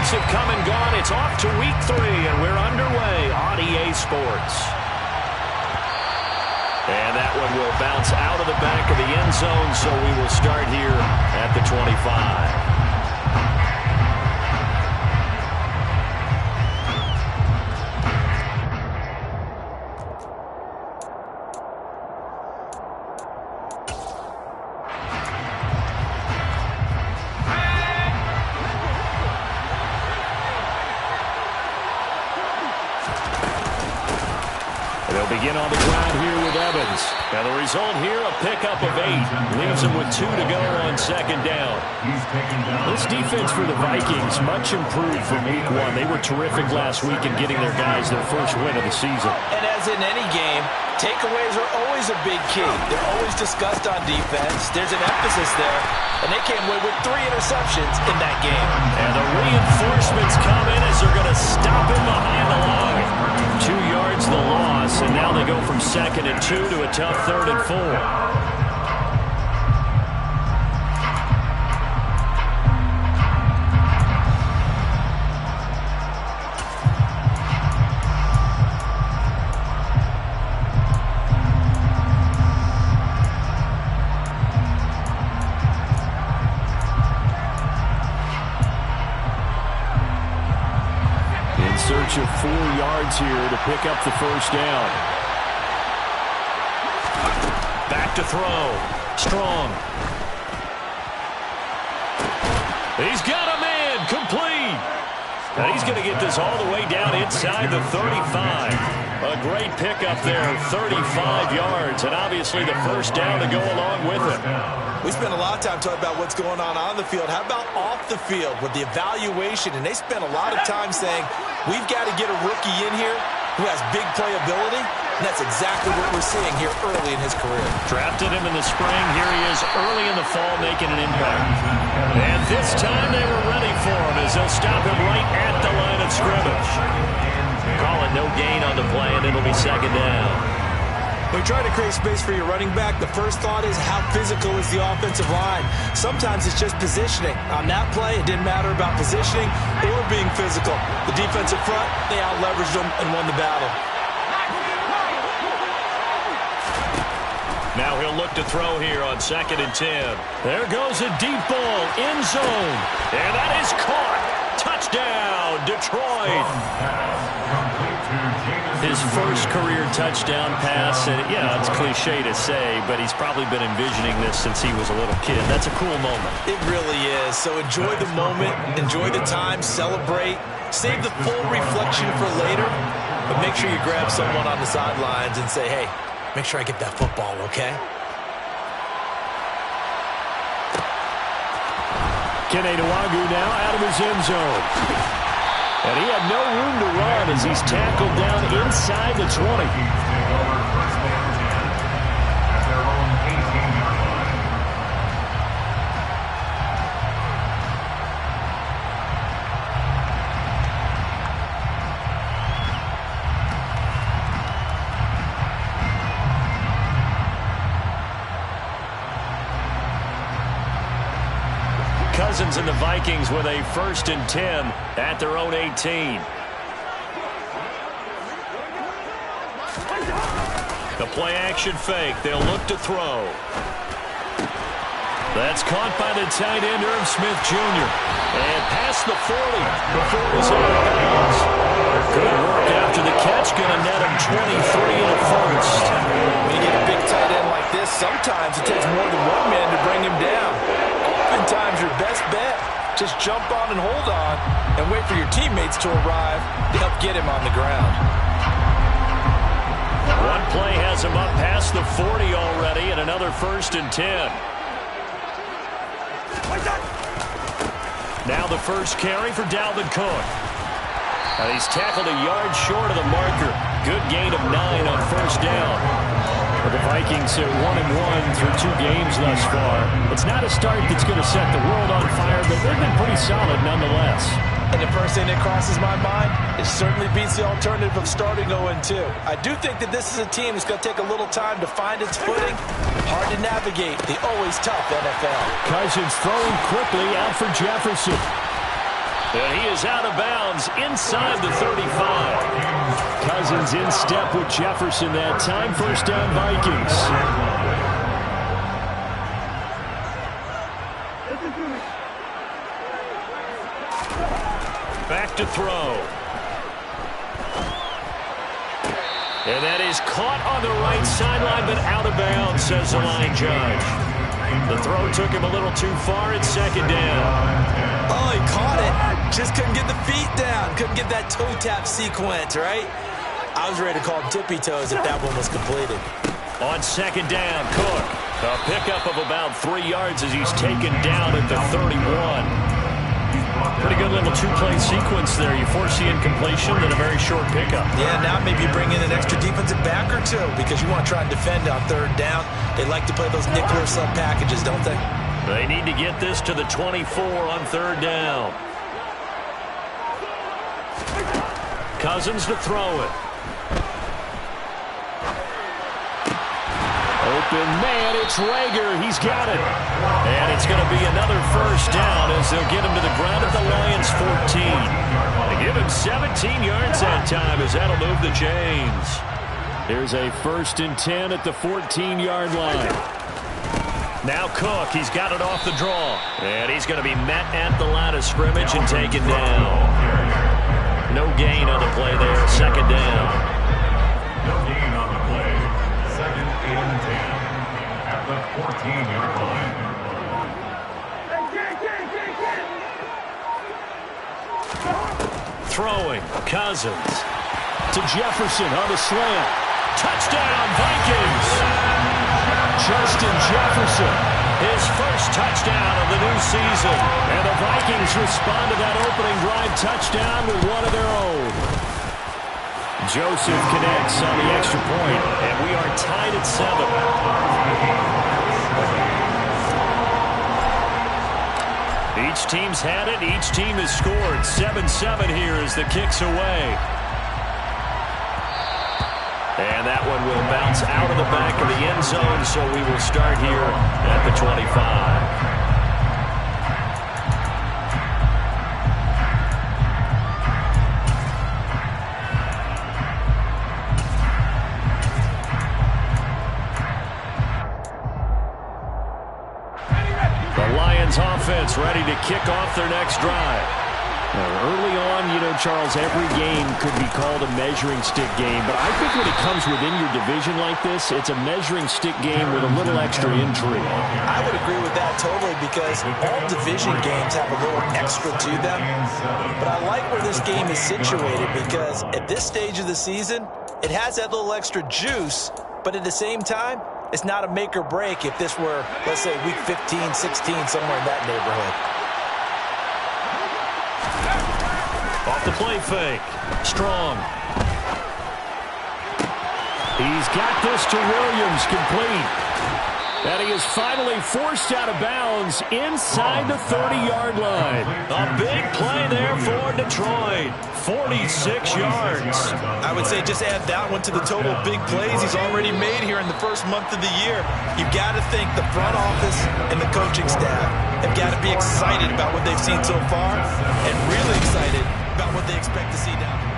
weeks have come and gone. It's off to week 3, and we're underway on EA Sports. And that one will bounce out of the back of the end zone, so we will start here at the 25. Begin on the ground here with Evans. Now the result here, a pickup of 8. Leaves him with 2 to go on second down. This defense for the Vikings, much improved from week 1. They were terrific last week in getting their guys their first win of the season. And as in any game, takeaways are always a big key. They're always discussed on defense. There's an emphasis there. And they came away with 3 interceptions in that game. And the reinforcements come in as they're going to stop him behind the line. 2 yards the loss, and now they go from 2nd and 2 to a tough 3rd and 4. Search of 4 yards here to pick up the first down. Back to throw. Strong. He's got a man. Complete. And he's going to get this all the way down inside the 35. A great pickup there. 35 yards. And obviously the first down to go along with it. We spent a lot of time talking about what's going on the field. How about off the field with the evaluation? And they spent a lot of time saying, we've got to get a rookie in here who has big playability. And that's exactly what we're seeing here early in his career. Drafted him in the spring. Here he is early in the fall making an impact. And this time they were ready for him as they'll stop him right at the line of scrimmage. Call it no gain on the play, and it'll be 2nd down. When you try to create space for your running back, the first thought is how physical is the offensive line. Sometimes it's just positioning. On that play, it didn't matter about positioning or being physical. The defensive front, they out-leveraged them and won the battle. Now he'll look to throw here on 2nd and 10. There goes a deep ball, end zone. And that is caught. Touchdown, Detroit. His first career touchdown pass, and yeah, it's cliche to say, but he's probably been envisioning this since he was a little kid. That's a cool moment. It really is. So enjoy the moment, enjoy the time, celebrate, save the full reflection for later, but make sure you grab someone on the sidelines and say, hey, make sure I get that football, okay? Kene Nwagu now out of his end zone. And he had no room to run as he's tackled down inside the 20. Cousins and the Vikings with a 1st and 10 at their own 18. The play action fake. They'll look to throw. That's caught by the tight end, Irv Smith Jr. And past the 40 before it was out of bounds. Good work after the catch. Going to net him 23 in a first. When you get a big tight end like this, sometimes it takes more than one man to bring him down. Oftentimes your best bet, just jump on and hold on and wait for your teammates to arrive to help get him on the ground. One play has him up past the 40 already, and another 1st and 10. Now the first carry for Dalvin Cook. And he's tackled a yard short of the marker. Good gain of 9 on 1st down. For the Vikings at 1-1 through 2 games thus far. It's not a start that's going to set the world on fire, but they've been pretty solid nonetheless. And the first thing that crosses my mind, it certainly beats the alternative of starting 0-2. I do think that this is a team that's going to take a little time to find its footing. Hard to navigate the always tough NFL. Cousins throwing quickly out for Jefferson. And he is out of bounds inside the 35. Cousins in step with Jefferson that time. First down, Vikings. Back to throw. And that is caught on the right sideline, but out of bounds, says the line judge. The throw took him a little too far. It's second down. Oh, he caught it. Just couldn't get the feet down. Couldn't get that toe tap sequence, right? I was ready to call him tippy toes if that one was completed. On second down, Cook. A pickup of about 3 yards as he's taken down at the 31. Pretty good little two-play sequence there. You force the incompletion, then a very short pickup. Yeah, now maybe you bring in an extra defensive back or two because you want to try and defend on third down. They like to play those nickel or sub packages, don't they? They need to get this to the 24 on third down. Cousins to throw it. Open man, it's Rager. He's got it. And it's going to be another first down as they'll get him to the ground at the Lions' 14. They give him 17 yards that time as that'll move the chains. Here's a 1st and 10 at the 14-yard line. Now Cook, he's got it off the draw. And he's going to be met at the line of scrimmage and taken down. No gain on the play there, second down. No gain on the play. 2nd and 10 at the 14-yard line. Throwing, Cousins to Jefferson on the slant. Touchdown, Vikings! Justin Jefferson, his first touchdown of the new season. And the Vikings respond to that opening drive touchdown with one of their own. Joseph connects on the extra point, and we are tied at 7. Each team's had it. Each team has scored. 7-7 here as the kick's away. And that one will bounce out of the back of the end zone, so we will start here at the 25. Offense ready to kick off their next drive. Now, early on, you know, Charles, every game could be called a measuring stick game, but I think when it comes within your division like this, it's a measuring stick game with a little extra intrigue. I would agree with that totally because all division games have a little extra to them, but I like where this game is situated because at this stage of the season, it has that little extra juice, but at the same time, it's not a make or break if this were, let's say, week 15, 16, somewhere in that neighborhood. Off the play fake. Strong. He's got this to Williams, complete. And he is finally forced out of bounds inside the 30-yard line. A big play there for Detroit. 46 yards. I would say just add that one to the total big plays he's already made here in the first month of the year. You've got to think the front office and the coaching staff have got to be excited about what they've seen so far and really excited about what they expect to see down the road.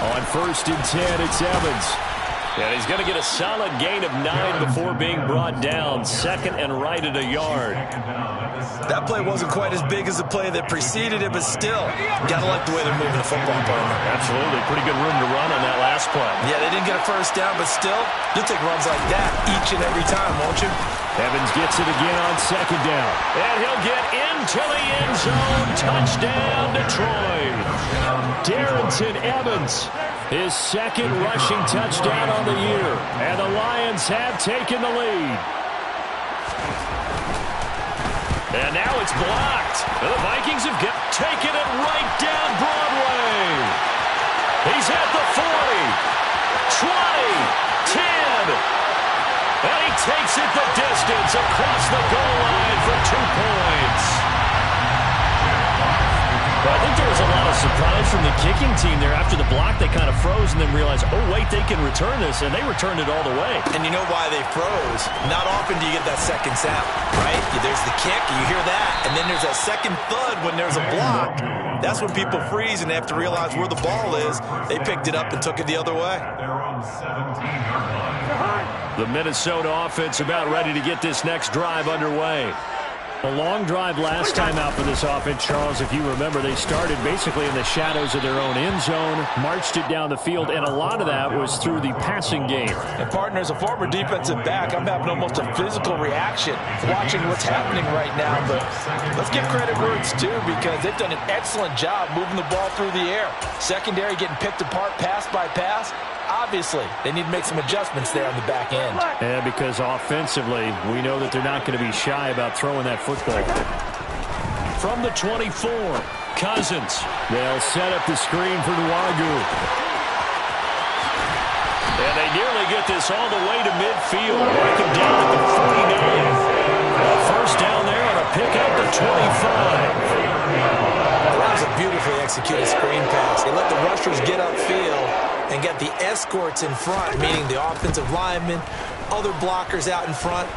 On 1st and 10, it's Evans. And he's going to get a solid gain of 9 before being brought down. 2nd and right at a yard. That play wasn't quite as big as the play that preceded it, but still, got to like the way they're moving the football, partner. Absolutely. Pretty good room to run on that last play. Yeah, they didn't get a first down, but still, you'll take runs like that each and every time, won't you? Evans gets it again on 2nd down. And he'll get into the end zone. Touchdown, Detroit. Darrington Evans, his 2nd rushing touchdown on the year. And the Lions have taken the lead. And now it's blocked. The Vikings have taken it right down Broadway. He's at the 40, 20, 10. And he takes it the distance across the goal line for 2 points. a lot of surprise from the kicking team there. After the block, they kind of froze and then realized, oh, wait, they can return this, and they returned it all the way. And you know why they froze? Not often do you get that second sound, right? There's the kick, you hear that, and then there's that second thud when there's a block. That's when people freeze and they have to realize where the ball is. They picked it up and took it the other way. They're on 17-yard line. The Minnesota offense about ready to get this next drive underway. A long drive last time out for this offense, Charles. If you remember, they started basically in the shadows of their own end zone, marched it down the field, and a lot of that was through the passing game. And partner, as a former defensive back, I'm having almost a physical reaction watching what's happening right now. But let's give credit where it's due, because they've done an excellent job moving the ball through the air. Secondary getting picked apart pass by pass. Obviously, they need to make some adjustments there on the back end. Yeah, because offensively, we know that they're not going to be shy about throwing that football. From the 24, Cousins. They'll set up the screen for Nwagu. And they nearly get this all the way to midfield. Break them down at the 49. A first down there on a pick up the 25. That was a beautifully executed screen pass. They let the rushers get upfield and get the escorts in front, meaning the offensive linemen, other blockers out in front.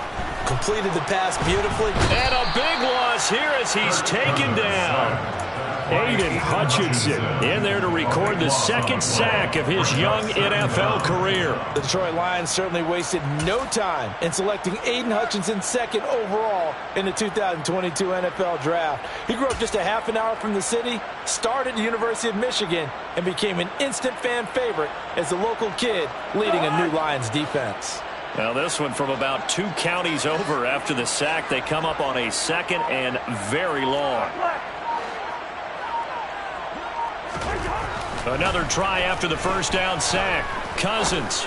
Completed the pass beautifully. And a big loss here as he's taken down. Aiden Hutchinson in there to record the second sack of his young NFL career. The Detroit Lions certainly wasted no time in selecting Aiden Hutchinson second overall in the 2022 NFL Draft. He grew up just a half an hour from the city, started at the University of Michigan, and became an instant fan favorite as a local kid leading a new Lions defense. Now this one from about 2 counties over after the sack. They come up on a second and very long. Another try after the first down sack. Cousins.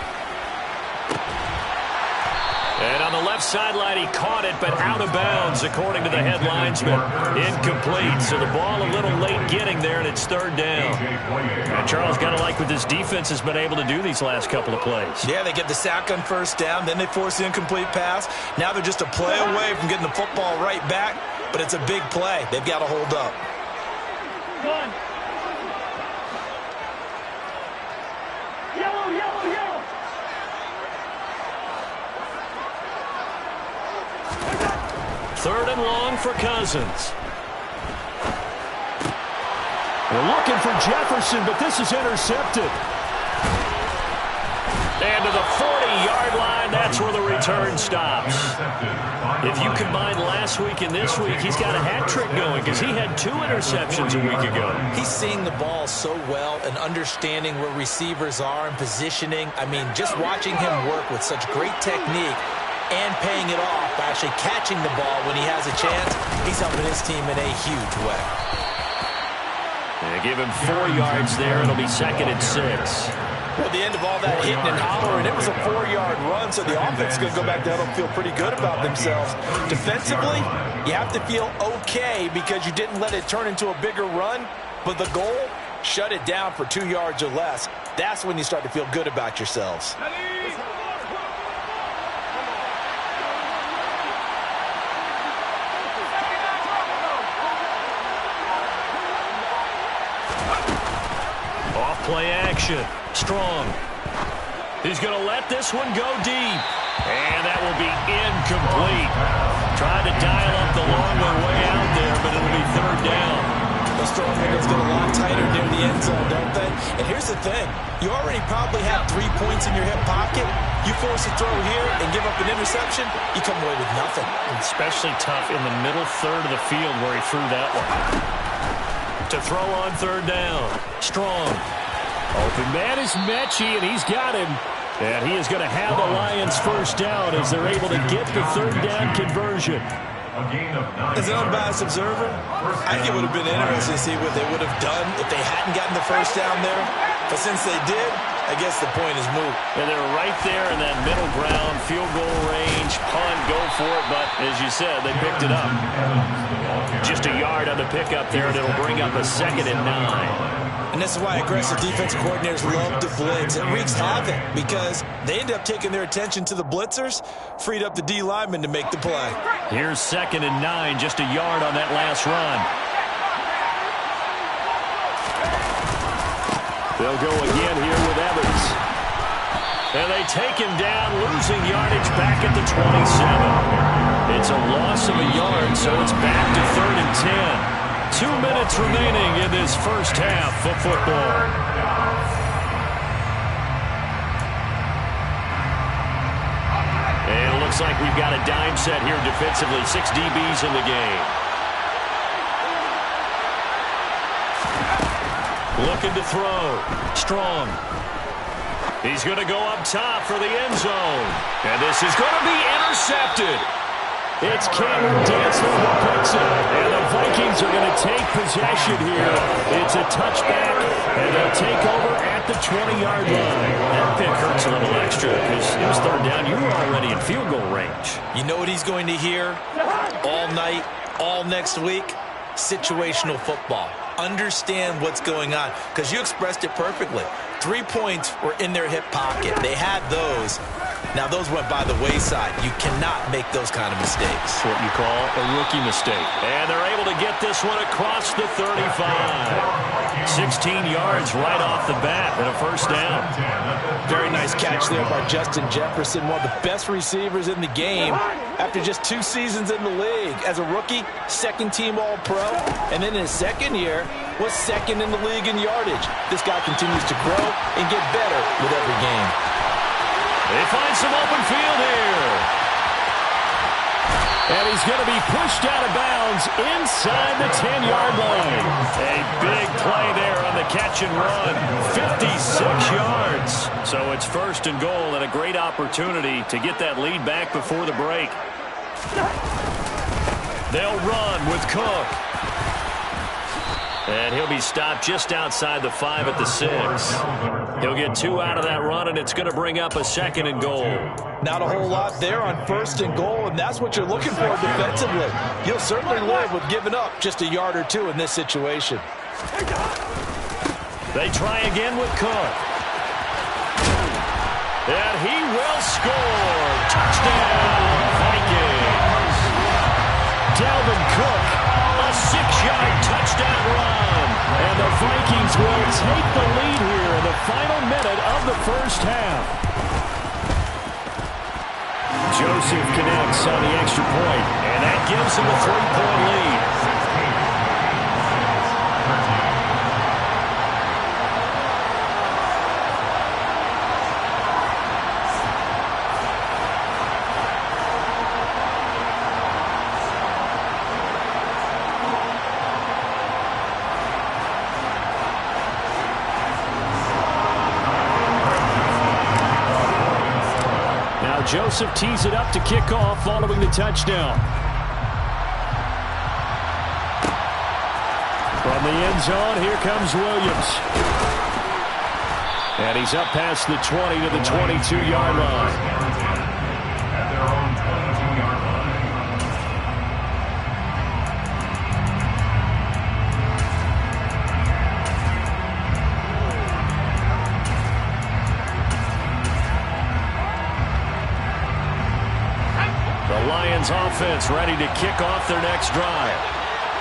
And on the left sideline, he caught it, but out of bounds, according to the head linesman. Incomplete, so the ball a little late getting there, and it's third down. And Charles, got to like what this defense has been able to do these last couple of plays. Yeah, they get the sack on first down, then they force the incomplete pass. Now they're just a play away from getting the football right back, but it's a big play. They've got to hold up. One. Yellow, yellow, yellow. Third and long for Cousins. They're looking for Jefferson, but this is intercepted. And to the 40-yard line, that's where the return stops. If you combine last week and this week, he's got a hat trick going because he had 2 interceptions a week ago. He's seeing the ball so well and understanding where receivers are and positioning. I mean, just watching him work with such great technique and paying it off by actually catching the ball when he has a chance, he's helping his team in a huge way. They give him 4 yards there. It'll be second and 6. Well, the end of all that hitting and hollering, it was a 4-yard run, so the offense is going to go back down and feel pretty good about themselves. Defensively, you have to feel okay because you didn't let it turn into a bigger run, but the goal, shut it down for 2 yards or less. That's when you start to feel good about yourselves. Play action. Strong. He's going to let this one go deep. And that will be incomplete. Tried to dial up the long way out there, but it'll be third down. Those throwing windows get a lot tighter near the end zone, don't they? And here's the thing. You already probably have 3 points in your hip pocket. You force a throw here and give up an interception, you come away with nothing. Especially tough in the middle third of the field where he threw that one. To throw on third down. Strong. Open man is Mechie, and he's got him. And he is going to have the Lions first down as they're able to get the third down conversion. As an unbiased observer, I think it would have been interesting to see what they would have done if they hadn't gotten the first down there. But since they did, I guess the point is moot. And they're right there in that middle ground, field goal range, punt, go for it. But as you said, they picked it up. Just a yard on the pickup there, and it'll bring up a second and 9. And this is why aggressive defensive coordinators love to blitz. It wreaks havoc because they end up taking their attention to the blitzers, freed up the D lineman to make the play. Here's second and 9, just a yard on that last run. They'll go again here with Evans. And they take him down, losing yardage back at the 27. It's a loss of a yard, so it's back to 3rd and 10. 2 minutes remaining in this first half of football. And it looks like we've got a dime set here defensively. 6 DBs in the game. Looking to throw. Strong. He's going to go up top for the end zone. And this is going to be intercepted. It's Cameron Dantzler who picks it. And the Vikings are going to take possession here. It's a touchback, and they'll take over at the 20-yard line. That pick hurts a little extra because it was 3rd down. You were already in field goal range. You know what he's going to hear all night, all next week? Situational football. Understand what's going on, because you expressed it perfectly. 3 points were in their hip pocket. They had those. Now, those went by the wayside. You cannot make those kind of mistakes. What you call a rookie mistake. And they're able to get this one across the 35. 16 yards right off the bat and a first down. Very nice catch there by Justin Jefferson, one of the best receivers in the game after just 2 seasons in the league. As a rookie, 2nd-team All-Pro, and then in his 2nd year, was 2nd in the league in yardage. This guy continues to grow and get better with every game. They find some open field here. And he's going to be pushed out of bounds inside the 10-yard line. A big play there on the catch and run. 56 yards. So it's 1st and goal, and a great opportunity to get that lead back before the break. They'll run with Cook. And he'll be stopped just outside the 5 at the 6. He'll get 2 out of that run, and it's going to bring up a 2nd and goal. Not a whole lot there on 1st and goal, and that's what you're looking for defensively. You'll certainly live with giving up just a yard or 2 in this situation. They try again with Cook. And he will score. Touchdown, Vikings. Dalvin Cook, a 6-yard touchdown run. And the Vikings will take the lead here in the final minute of the first half. Joseph connects on the extra point, and that gives him a 3-point lead. Joseph tees it up to kick off following the touchdown. From the end zone, here comes Williams. And he's up past the 20 to the 22-yard line. At their own 22-yard line. Lions offense ready to kick off their next drive.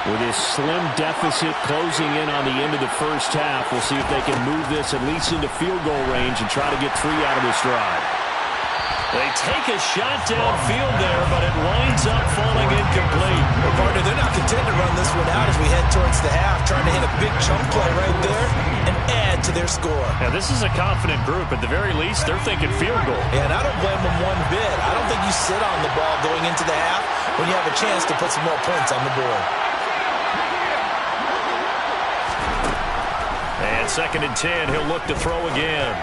With his slim deficit closing in on the end of the first half, we'll see if they can move this at least into field goal range and try to get 3 out of this drive. They take a shot downfield there, but it winds up falling incomplete. Well, partner, they're not content to run this one out as we head towards the half, trying to hit a big chunk play right there and add to their score. Now, this is a confident group. At the very least, they're thinking field goal. Yeah, and I don't blame them one bit. I don't think you sit on the ball going into the half when you have a chance to put some more points on the board. And 2nd and 10, he'll look to throw again.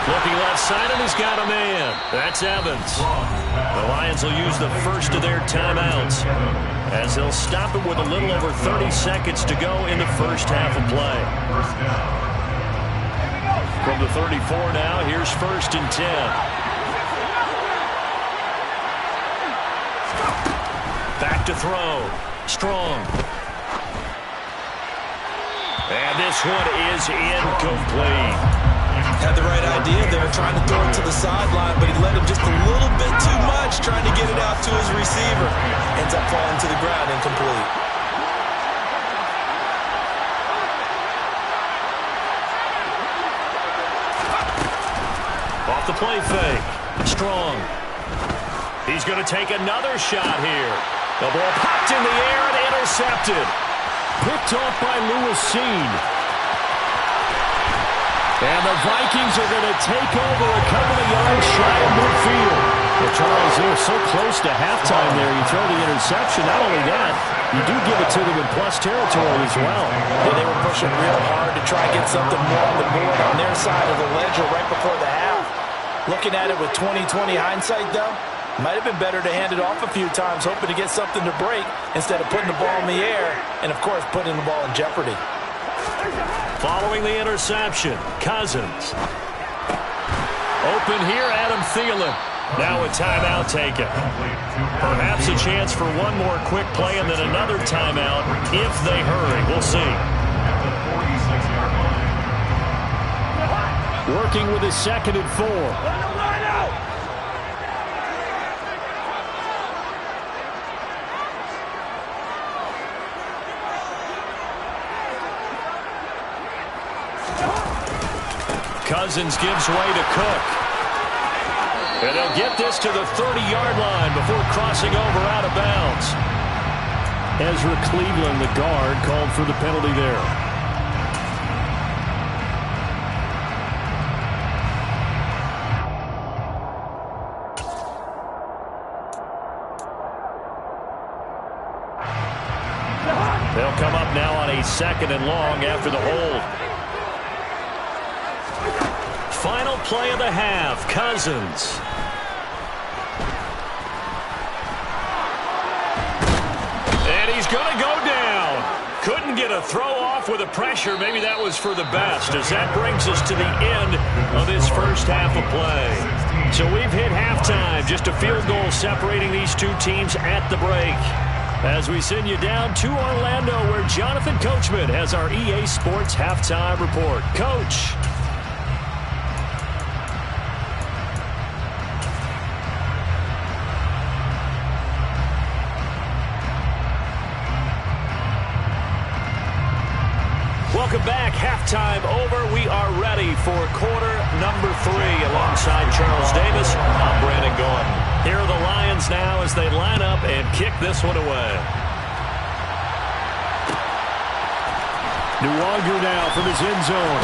Looking left side, and he's got a man. That's Evans. The Lions will use the first of their timeouts as they'll stop it with a little over 30 seconds to go in the first half of play. From the 34 now, here's 1st and 10. Back to throw. Strong. And this one is incomplete. Had the right idea there, trying to throw it to the sideline, but he led him just a little bit too much, trying to get it out to his receiver. Ends up falling to the ground incomplete. off the play fake. Strong. He's going to take another shot here. The ball popped in the air and intercepted. Picked off by Lewis Seen. And the Vikings are going to take over a couple of yards shy of midfield. Well, Charles, they're so close to halftime there. You throw the interception. Not only that, you do give it to them in plus territory as well. Yeah, they were pushing real hard to try and get something more on the board on their side of the ledger right before the half. Looking at it with 20/20 hindsight, though, might have been better to hand it off a few times, hoping to get something to break instead of putting the ball in the air and, of course, putting the ball in jeopardy. Following the interception, Cousins. Open here, Adam Thielen. Now a timeout taken. Perhaps a chance for one more quick play and then another timeout if they hurry. We'll see. Working with his 2nd and 4. Cousins gives way to Cook. And they'll get this to the 30-yard line before crossing over out of bounds. Ezra Cleveland, the guard, called for the penalty there. They'll come up now on a 2nd and long after the hold. Final play of the half, Cousins. And he's going to go down. Couldn't get a throw off with the pressure. Maybe that was for the best, as that brings us to the end of this first half of play. So we've hit halftime, just a field goal separating these two teams at the break. As we send you down to Orlando, where Jonathan Coachman has our EA Sports halftime report. Coach. Welcome back. Halftime over. We are ready for quarter number 3 alongside Charles Davis. I'm Brandon Gordon. Here are the Lions now as they line up and kick this one away. Nwangu now from his end zone.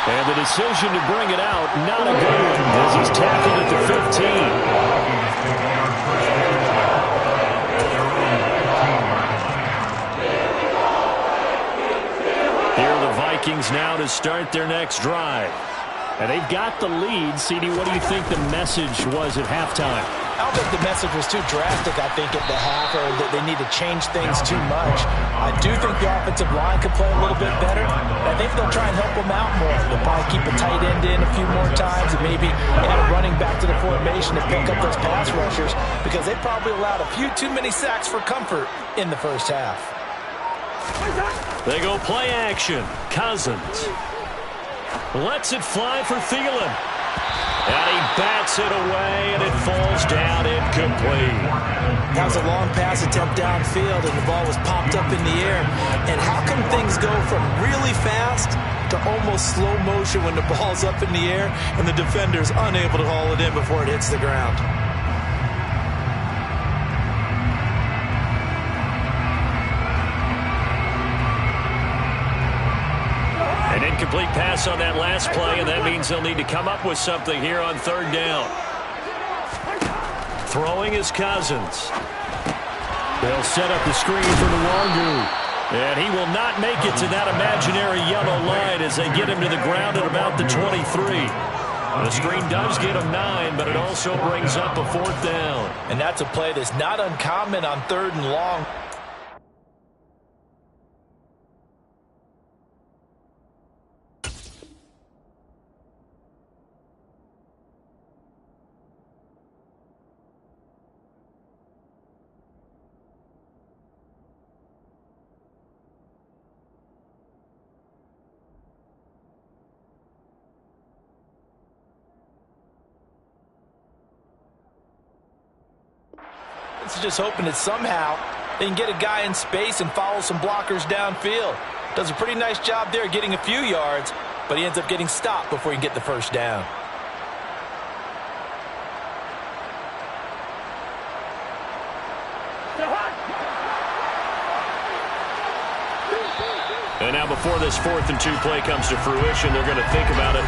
And the decision to bring it out, not a good one, as he's tackled at the 15. Vikings now to start their next drive. And they've got the lead. CD, what do you think the message was at halftime? I don't think the message was too drastic, I think, at the half, or that they need to change things too much. I do think the offensive line could play a little bit better. I think they'll try and help them out more. They'll probably keep a tight end in a few more times and maybe add a running back to the formation to pick up those pass rushers, because they probably allowed a few too many sacks for comfort in the first half. They go play action. Cousins lets it fly for Thielen. And he bats it away, and it falls down incomplete. That was a long pass attempt downfield, and the ball was popped up in the air. And how come things go from really fast to almost slow motion when the ball's up in the air and the defender's unable to haul it in before it hits the ground? An incomplete pass on that last play, and that means they'll need to come up with something here on 3rd down. Throwing is Cousins. They'll set up the screen for Nwangu. And he will not make it to that imaginary yellow line as they get him to the ground at about the 23. The screen does get him 9, but it also brings up a 4th down. And that's a play that's not uncommon on 3rd and long. Just hoping that somehow they can get a guy in space and follow some blockers downfield. Does a pretty nice job there getting a few yards, but he ends up getting stopped before he can get the 1st down. And now before this 4th and 2 play comes to fruition, they're going to think about it.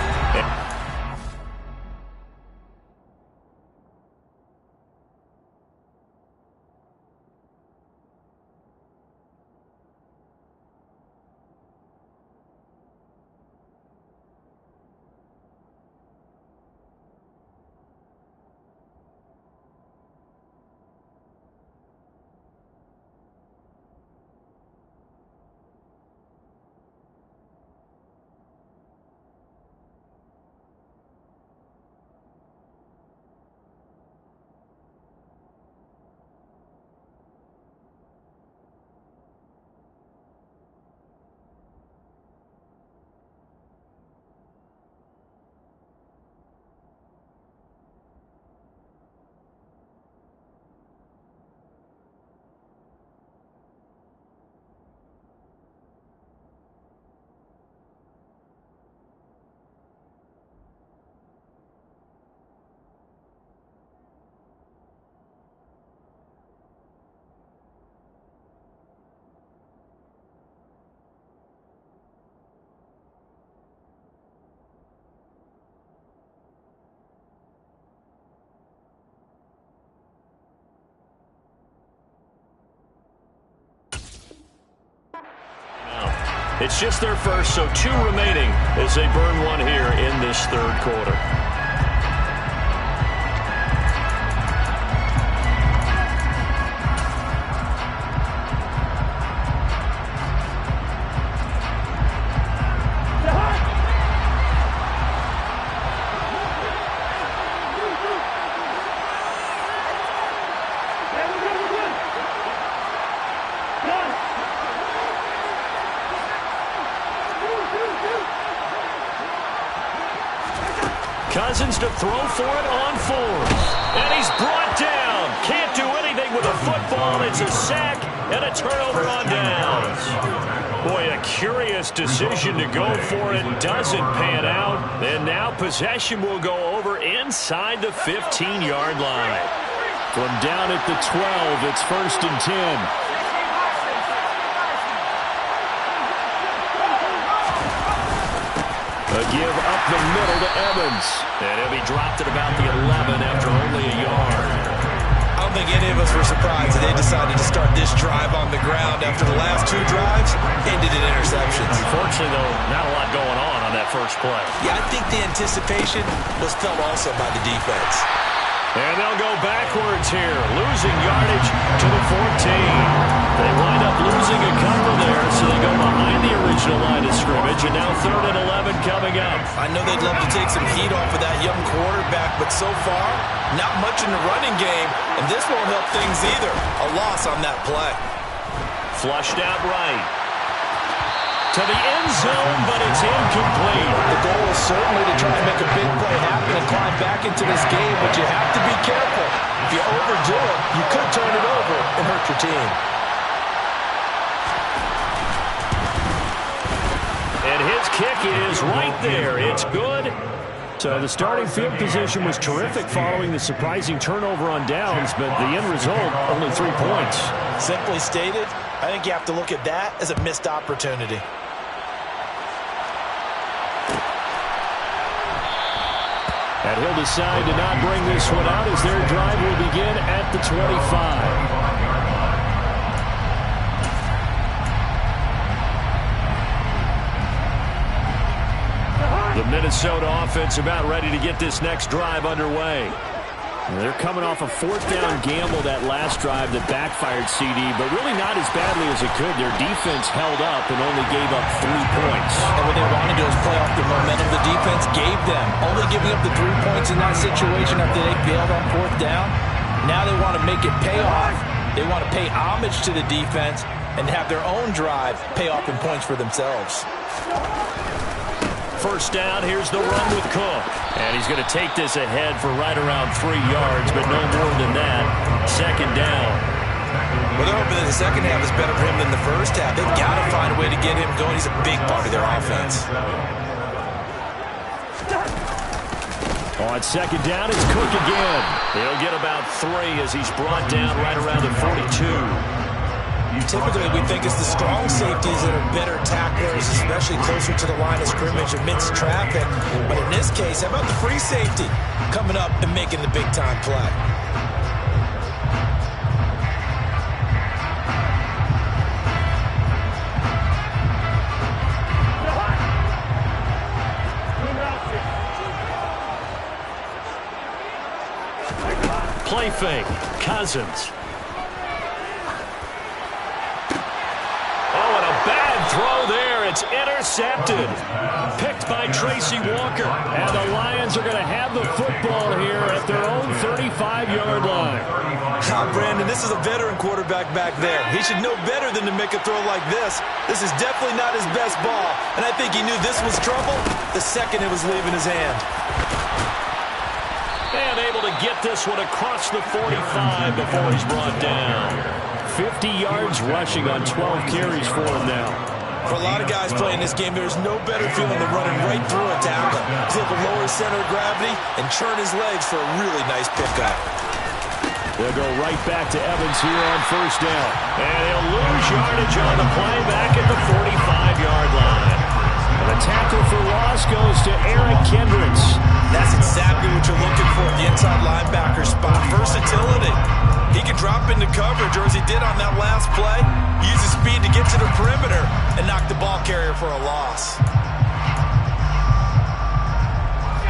It's just their first, so 2 remaining as they burn one here in this 3rd quarter. Cousins to throw for it on 4th. And he's brought down. Can't do anything with a football. It's a sack and a turnover on downs. Boy, a curious decision to go for it. Doesn't pan out. And now possession will go over inside the 15-yard line. From down at the 12, it's 1st and 10. A give up the middle to Evans. And he'll be dropped at about the 11 after only a yard. I don't think any of us were surprised that they decided to start this drive on the ground after the last 2 drives ended in interceptions. Unfortunately, though, not a lot going on that first play. Yeah, I think the anticipation was felt also by the defense. And they'll go backwards here, losing yardage to the 14. They wind up losing a couple there, so they go behind the original line of scrimmage, and now 3rd and 11 coming up. I know they'd love to take some heat off of that young quarterback, but so far, not much in the running game, and this won't help things either. A loss on that play. Flushed out right. To the end zone, but it's incomplete. The goal is certainly to try and make a big play happen and climb back into this game, but you have to be careful. If you overdo it, you could turn it over and hurt your team. And his kick is right there. It's good. So the starting field position was terrific following the surprising turnover on downs, but the end result, only 3 points. Simply stated, I think you have to look at that as a missed opportunity. And he'll decide to not bring this one out as their drive will begin at the 25. The Minnesota offense about ready to get this next drive underway. They're coming off a 4th down gamble that last drive that backfired CD, but really not as badly as it could. Their defense held up and only gave up 3 points. And what they wanted to do is play off the momentum the defense gave them. Only giving up the 3 points in that situation after they failed on 4th down. Now they want to make it pay off. They want to pay homage to the defense and have their own drive pay off in points for themselves. First down, here's the run with Cook. And he's going to take this ahead for right around 3 yards, but no more than that. 2nd down. Well, they're hoping that the second half is better for him than the first half. They've got to find a way to get him going. He's a big part of their offense. On 2nd down, it's Cook again. He'll get about 3 as he's brought down right around the 42. Typically, we think it's the strong safeties that are better tacklers, especially closer to the line of scrimmage amidst traffic. But in this case, how about the free safety coming up and making the big-time play? Play fake. Cousins. Oh, and a bad throw there. It's intercepted. Picked by Tracy Walker. And the Lions are going to have the football here at their own 35-yard line. Brandon, this is a veteran quarterback back there. He should know better than to make a throw like this. This is definitely not his best ball. And I think he knew this was trouble the second it was leaving his hand. And able to get this one across the 45 before he's brought down. 50 yards rushing on 12 carries for him now. For a lot of guys playing this game, there's no better feeling than running right through a tackle. He's able to lower his center of gravity and churn his legs for a really nice pickup. They'll go right back to Evans here on first down. And he'll lose yardage on the play back at the 45-yard line. And the tackle for loss goes to Eric Kendricks. That's exactly what you're looking for at the inside linebacker spot. Versatility. He can drop into coverage, or as he did on that last play, use his speed to get to the perimeter and knock the ball carrier for a loss.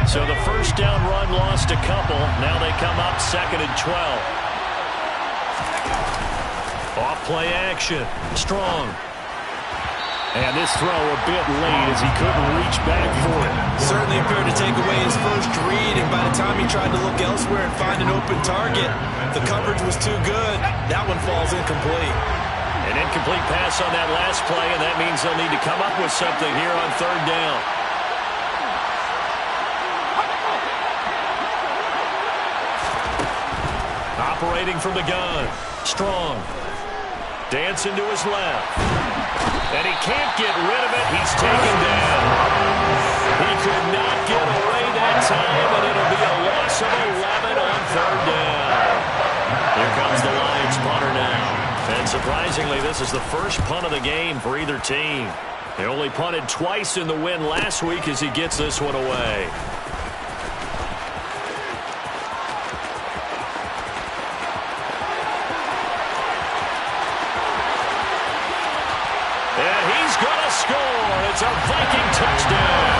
So the first down run lost a couple. Now they come up 2nd and 12. Off play action. Strong. And this throw a bit late as he couldn't reach back for it. Certainly appeared to take away his first read, and by the time he tried to look elsewhere and find an open target, the coverage was too good. That one falls incomplete. An incomplete pass on that last play, and that means they'll need to come up with something here on 3rd down. Operating from the gun. Strong. Dancing to his left. And he can't get rid of it. He's taken down. He could not get away that time, and it'll be a loss of 11 on 3rd down. Here comes the Lions punter now. And surprisingly, this is the first punt of the game for either team. They only punted twice in the win last week as he gets this one away. It's a Viking touchdown.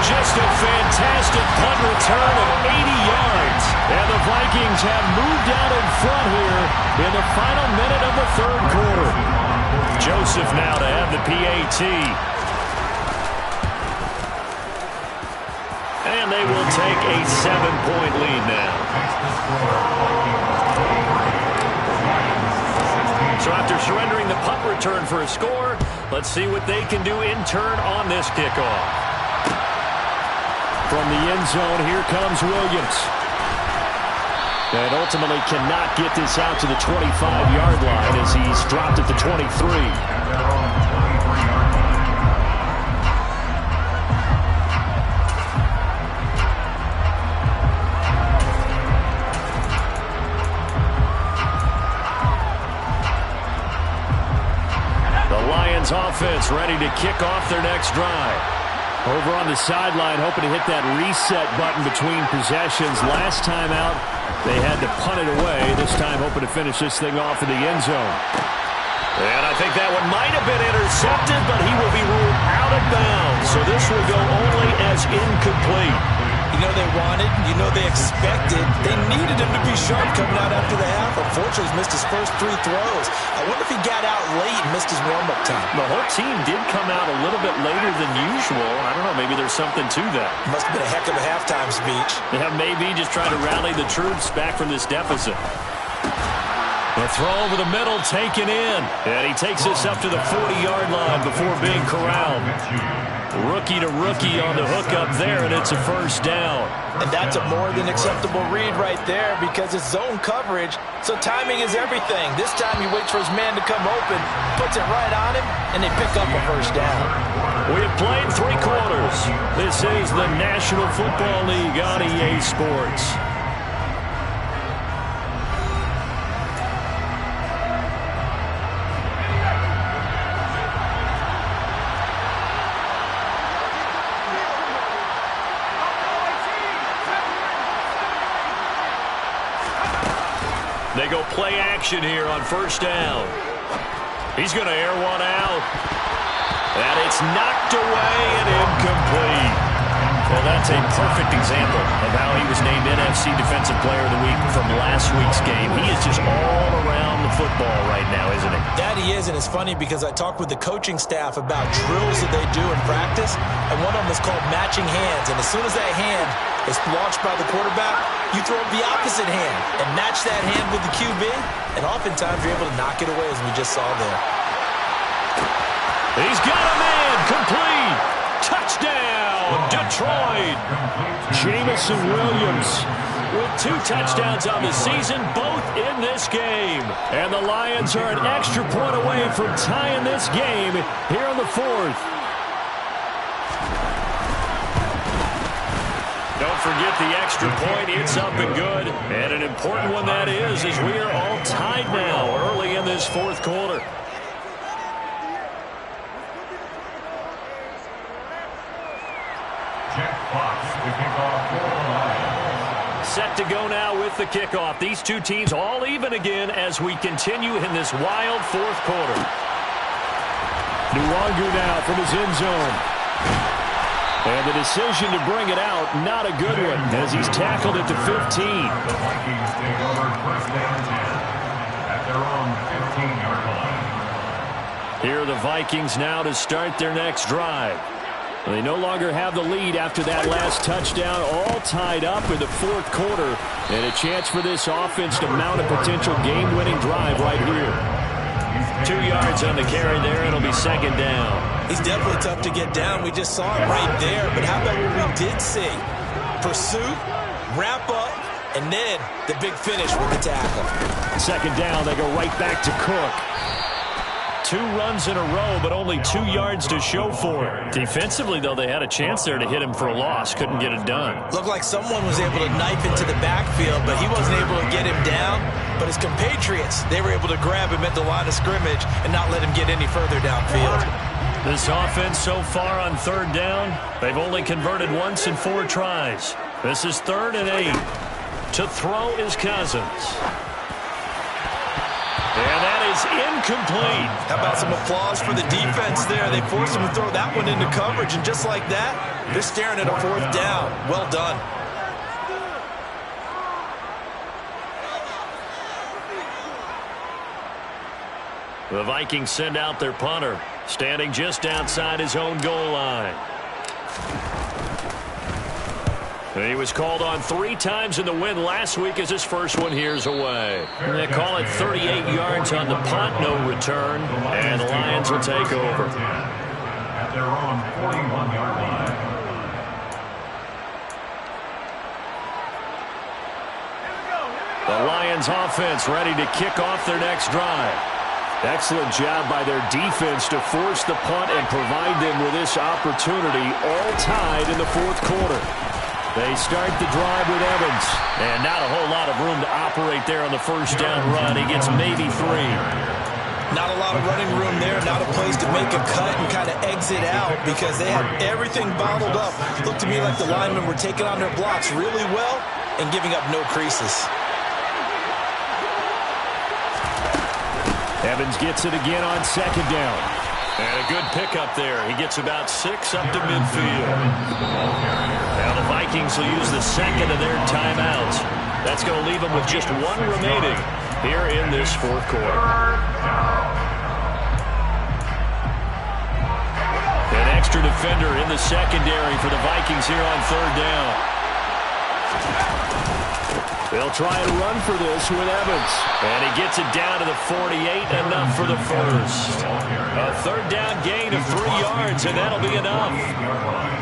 Just a fantastic punt return of 80 yards. And the Vikings have moved out in front here in the final minute of the 3rd quarter. Joseph now to have the PAT. And they will take a 7-point lead now. So after surrendering the punt return for a score, let's see what they can do in turn on this kickoff. From the end zone, here comes Williams. And ultimately cannot get this out to the 25-yard line as he's dropped at the 23. Offense ready to kick off their next drive. Over on the sideline, hoping to hit that reset button between possessions. Last time out, they had to punt it away. This time, hoping to finish this thing off in the end zone. And I think that one might have been intercepted, but he will be ruled out of bounds. So this will go only as incomplete. You know they wanted, you know they expected. They needed him to be sharp coming out after the half. Unfortunately, he's missed his first 3 throws. I wonder if he got out late and missed his warm-up time. The whole team did come out a little bit later than usual. I don't know, maybe there's something to that. Must have been a heck of a halftime speech. Yeah, maybe just trying to rally the troops back from this deficit. The throw over the middle taken in. And he takes this up to the 40-yard line before being corralled. Rookie to rookie on the hookup there, and it's a first down. And that's a more than acceptable read right there because it's zone coverage, so timing is everything. This time he waits for his man to come open, puts it right on him, and they pick up a first down. We have played 3 quarters. This is the National Football League on EA Sports. They go play action here on first down. He's going to air one out. And it's knocked away and incomplete. Well, that's a perfect example of how he was named NFC Defensive Player of the Week from last week's game. He is just all around the football right now, isn't he? That he is, and it's funny because I talked with the coaching staff about drills that they do in practice, and one of them is called matching hands. And as soon as that hand is launched by the quarterback, you throw up the opposite hand and match that hand with the QB, and oftentimes you're able to knock it away, as we just saw there. He's got a man, complete, touchdown, Detroit. Jamison Williams with 2 touchdowns on the season, both in this game. And the Lions are an extra point away from tying this game here in the 4th. Don't forget the extra point. It's up and good. And an important one that is, as we are all tied now early in this 4th quarter. Set to go now with the kickoff. These two teams all even again as we continue in this wild 4th quarter. Nwangu now from his end zone. And the decision to bring it out, not a good one, as he's tackled at the 15. The Vikings take over first down 10 at their own 15-yard line. Here are the Vikings now to start their next drive. They no longer have the lead after that last touchdown, all tied up in the 4th quarter, and a chance for this offense to mount a potential game-winning drive right here. 2 yards on the carry there. It'll be 2nd down. He's definitely tough to get down. We just saw it right there. But how about what we did see? Pursuit, wrap up, and then the big finish with the tackle. 2nd down. They go right back to Cook. 2 runs in a row, but only 2 yards to show for it. Defensively, though, they had a chance there to hit him for a loss. Couldn't get it done. Looked like someone was able to knife into the backfield, but he wasn't able to get him down. But his compatriots, they were able to grab him at the line of scrimmage and not let him get any further downfield. This offense so far on 3rd down, they've only converted once in 4 tries. This is 3rd and 8. To throw is Cousins. And that is incomplete. How about some applause for the defense there? They forced him to throw that one into coverage, and just like that, they're staring at a 4th down. Well done. The Vikings send out their punter, standing just outside his own goal line. He was called on 3 times in the win last week as his first one here's away. They call it 38 yards on the punt, no return, and the Lions will take over. At their own 41-yard line. The Lions offense ready to kick off their next drive. Excellent job by their defense to force the punt and provide them with this opportunity, all tied in the 4th quarter. They start the drive with Evans, and not a whole lot of room to operate there on the first down run. He gets maybe 3. Not a lot of running room there, not a place to make a cut and kind of exit out because they had everything bottled up. Looked to me like the linemen were taking on their blocks really well and giving up no creases. Evans gets it again on 2nd down. And a good pickup there. He gets about 6 up to midfield. Now the Vikings will use the 2nd of their timeouts. That's going to leave them with just 1 remaining here in this 4th quarter. An extra defender in the secondary for the Vikings here on 3rd down. They'll try and run for this with Evans. And he gets it down to the 48, enough for the first. A 3rd down gain of 3 yards, and that'll be enough.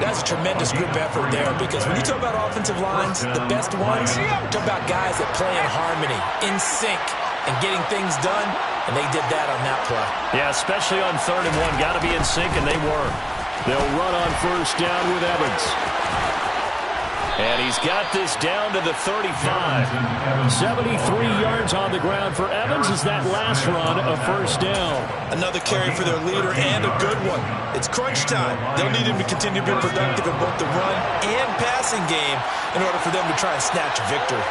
That's a tremendous group effort there because when you talk about offensive lines, the best ones, you talk about guys that play in harmony, in sync, and getting things done, and they did that on that play. Yeah, especially on 3rd and 1. Got to be in sync, and they were. They'll run on first down with Evans. And he's got this down to the 35. 73 yards on the ground for Evans as that last run a first down. Another carry for their leader and a good one. It's crunch time. They'll need him to continue to be productive in both the run and passing game in order for them to try and snatch a victory.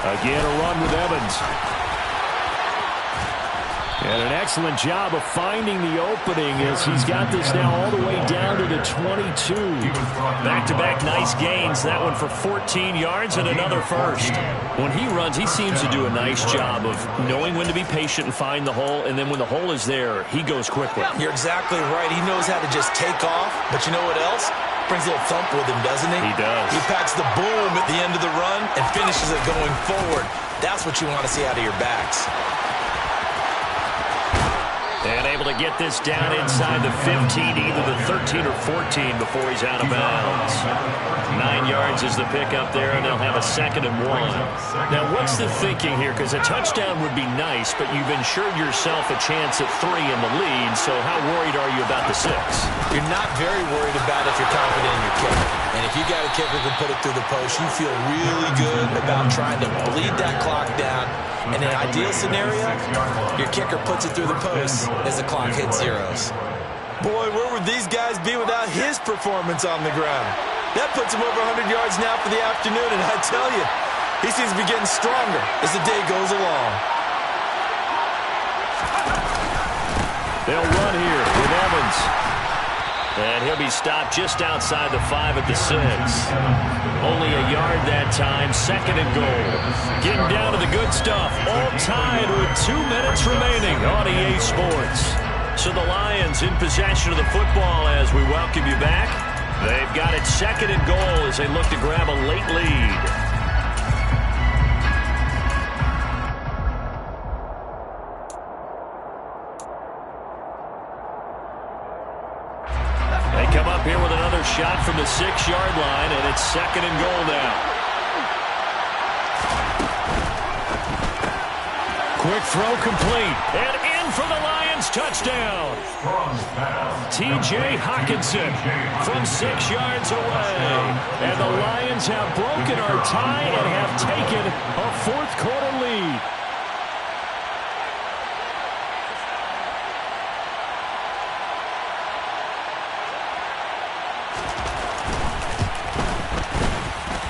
Again, a run with Evans. And an excellent job of finding the opening as he's got this now all the way down to the 22. Back-to-back nice gains. That one for 14 yards and another first. When he runs, he seems to do a nice job of knowing when to be patient and find the hole, and then when the hole is there, he goes quickly. You're exactly right. He knows how to just take off, but you know what else? Brings a little thump with him, doesn't he? He does. He packs the boom at the end of the run and finishes it going forward. That's what you want to see out of your backs. And able to get this down inside the 15, either the 13 or 14 before he's out of bounds. 9 yards is the pickup there, and they'll have a 2nd and 1. Now, what's the thinking here? Because a touchdown would be nice, but you've ensured yourself a chance at 3 in the lead, so how worried are you about the 6? You're not very worried about if you're confident in your kicker. And if you got a kicker who can put it through the post, you feel really good about trying to bleed that clock down. In an ideal scenario, your kicker puts it through the post as the clock hits zeros. Boy, where would these guys be without his performance on the ground? That puts him over 100 yards now for the afternoon, and I tell you, he seems to be getting stronger as the day goes along. They'll run here with Evans. And he'll be stopped just outside the 5 at the 6. Only a yard that time, 2nd and goal. Getting down to the good stuff. All tied with 2 minutes remaining on EA Sports. So the Lions in possession of the football as we welcome you back. They've got it 2nd and goal as they look to grab a late lead. Come up here with another shot from the 6-yard line, and it's 2nd and goal now. Quick throw complete, and in for the Lions touchdown. T.J. Hockenson from 6 yards away. And the Lions have broken our tie and have taken a 4th quarter lead.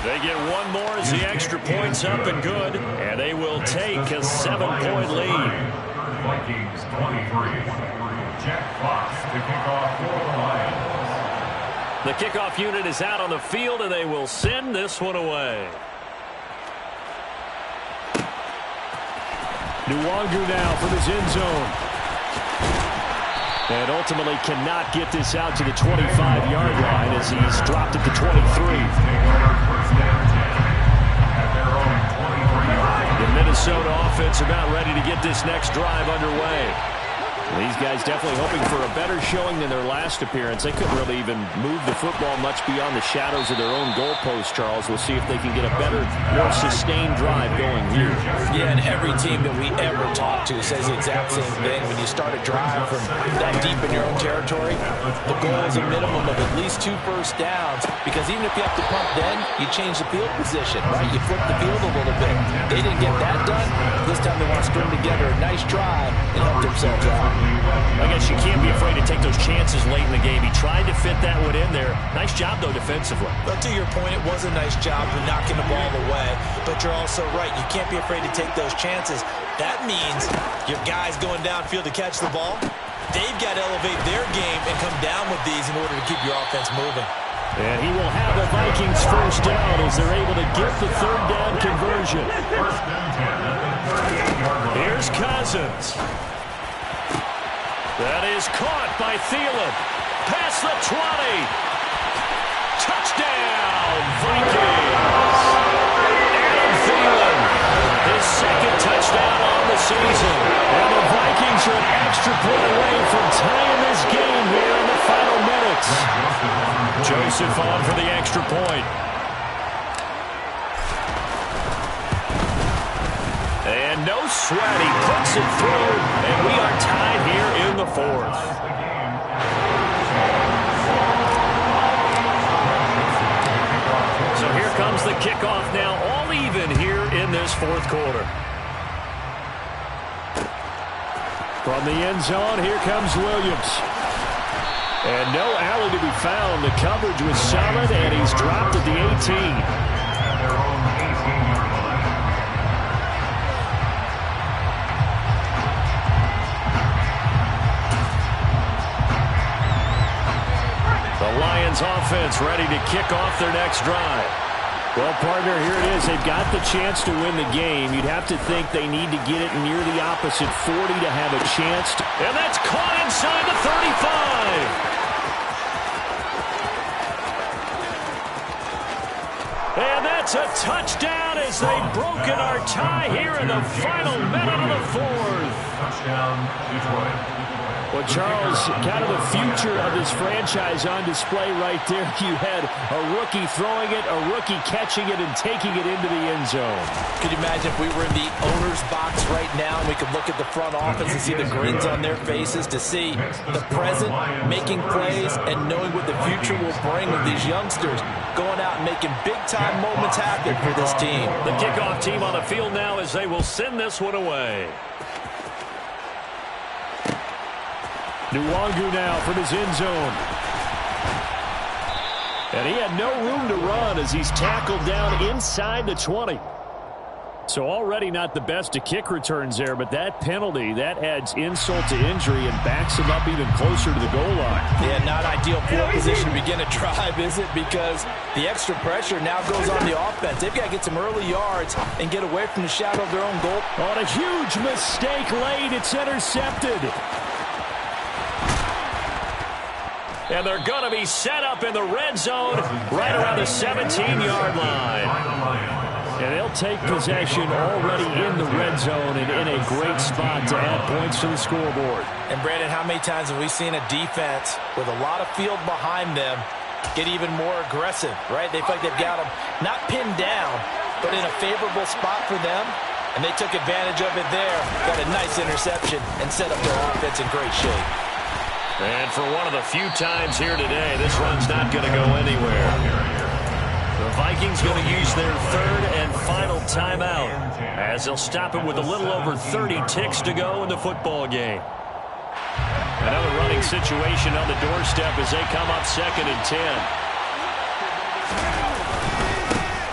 They get one more as the extra point's up and good, and they will take a 7-point lead. Vikings 23. Jack Fox to kick off for the Lions. The kickoff unit is out on the field, and they will send this one away. Nwangu now from his end zone. And ultimately cannot get this out to the 25-yard line as he's dropped at the 23. The Minnesota offense about ready to get this next drive underway. These guys definitely hoping for a better showing than their last appearance. They couldn't really even move the football much beyond the shadows of their own goalpost, Charles. We'll see if they can get a better, more sustained drive going here. Yeah, and every team that we ever talk to says the exact same thing. When you start a drive from that deep in your own territory, the goal is a minimum of at least 2 first downs, because even if you have to punt then, you change the field position, right? You flip the field a little bit. They didn't get that done. This time they want to string together a nice drive and help themselves out. I guess you can't be afraid to take those chances late in the game. He tried to fit that one in there. Nice job, though, defensively. But to your point, it was a nice job of knocking the ball away. But you're also right. You can't be afraid to take those chances. That means your guys going downfield to catch the ball, they've got to elevate their game and come down with these in order to keep your offense moving. And he will have the Vikings first down as they're able to get the 3rd down conversion. Here's Cousins. That is caught by Thielen. Past the 20. Touchdown, Vikings. Adam Thielen, his 2nd touchdown on the season. And the Vikings are an extra point away from tying this game here in the final minutes. Joseph on for the extra point. And no sweat, he puts it through, and we are tied here in the 4th. So here comes the kickoff now, all even here in this 4th quarter. From the end zone, here comes Williams. And no alley to be found. The coverage was solid, and he's dropped at the 18. offense ready to kick off their next drive. Well, partner, here it is. They've got the chance to win the game. You'd have to think they need to get it near the opposite 40 to have a chance. And that's caught inside the 35. And that's a touchdown as they've broken our tie here in the final minute of the fourth. Touchdown, Detroit. Well, Charles, kind of the future of this franchise on display right there. You had a rookie throwing it, a rookie catching it, and taking it into the end zone. Could you imagine if we were in the owner's box right now and we could look at the front office and see the grins on their faces, to see the present making plays and knowing what the future will bring with these youngsters going out and making big-time moments happen for this team. The kickoff team on the field now as they will send this one away. Nwangu now from his end zone. And he had no room to run as he's tackled down inside the 20. So already not the best of kick returns there, but that penalty, that adds insult to injury and backs him up even closer to the goal line. Yeah, not ideal field position to begin a drive, is it? Because the extra pressure now goes on the offense. They've got to get some early yards and get away from the shadow of their own goal. On a huge mistake late, it's intercepted. And they're going to be set up in the red zone right around the 17-yard line. And they'll take possession already in the red zone and in a great spot to add points to the scoreboard. And, Brandon, how many times have we seen a defense with a lot of field behind them get even more aggressive, right? They feel like they've got them not pinned down, but in a favorable spot for them. And they took advantage of it there. Got a nice interception and set up their offense in great shape. And for one of the few times here today, this run's not going to go anywhere. The Vikings going to use their third and final timeout as they'll stop it with a little over 30 ticks to go in the football game. Another running situation on the doorstep as they come up 2nd and 10.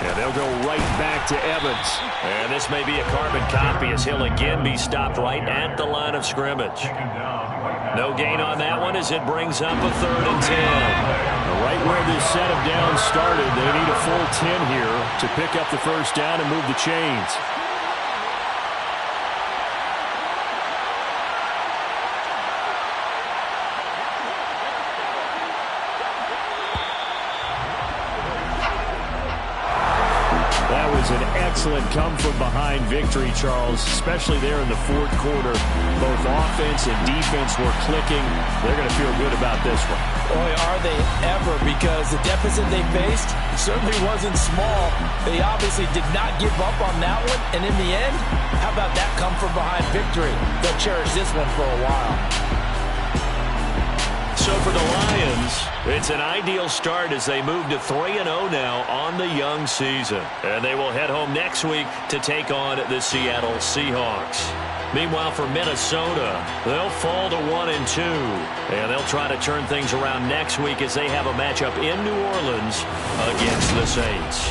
And they'll go right back to Evans. And this may be a carbon copy as he'll again be stopped right at the line of scrimmage. No gain on that one as it brings up a 3rd and 10. Right where this set of downs started, they need a full 10 here to pick up the first down and move the chains. An excellent come-from-behind victory, Charles, especially there in the fourth quarter. Both offense and defense were clicking. They're going to feel good about this one. Boy, are they ever, because the deficit they faced certainly wasn't small. They obviously did not give up on that one, and in the end, how about that come-from-behind victory? They'll cherish this one for a while. So for the Lions, it's an ideal start as they move to 3-0 now on the young season. And they will head home next week to take on the Seattle Seahawks. Meanwhile, for Minnesota, they'll fall to 1-2. And they'll try to turn things around next week as they have a matchup in New Orleans against the Saints.